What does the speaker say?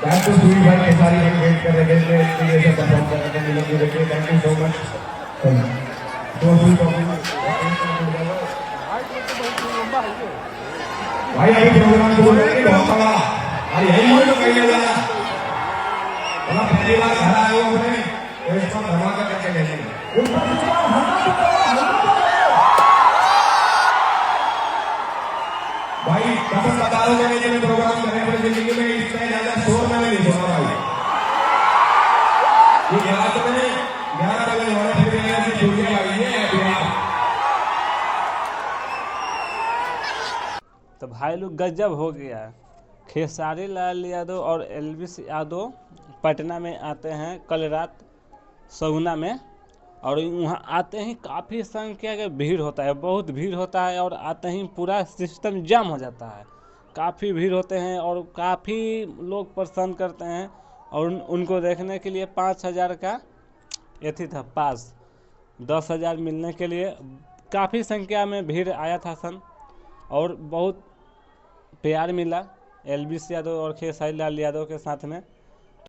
Back to सुई भाई के सारी हम वेट कर रहे थे इसके लिए सब परफॉर्म कर रहे थे मिलन जी देखिए थैंक यू सो मच दो सुई भाई अभी प्रोग्राम शुरू करेंगे बहुत बड़ा और यही हो तो कहीं जाना बड़ा पहली बार घर आए हो अपने तो इसको धमाका करके जाएंगे भाई कसम बता रहा हूँ मैंने प्रोग्राम करने वाली जिंदगी में इससे ज्यादा शोर में नहीं सुना भाई ये 11 बजे वाले फिर से छुट्टी आई है बिहार। तो भाई लोग गजब हो गया। खेसारी लाल यादव और एल्विस यादव पटना में आते हैं कल रात सगुना में, और वहाँ आते ही काफ़ी संख्या का भीड़ होता है, बहुत भीड़ होता है, और आते ही पूरा सिस्टम जाम हो जाता है। काफ़ी भीड़ होते हैं और काफ़ी लोग पसंद करते हैं, और उनको देखने के लिए 5,000 का एथी था पास, 10,000 मिलने के लिए काफ़ी संख्या में भीड़ आया था सन, और बहुत प्यार मिला एल्विस यादव और खेसारी लाल यादव के साथ में।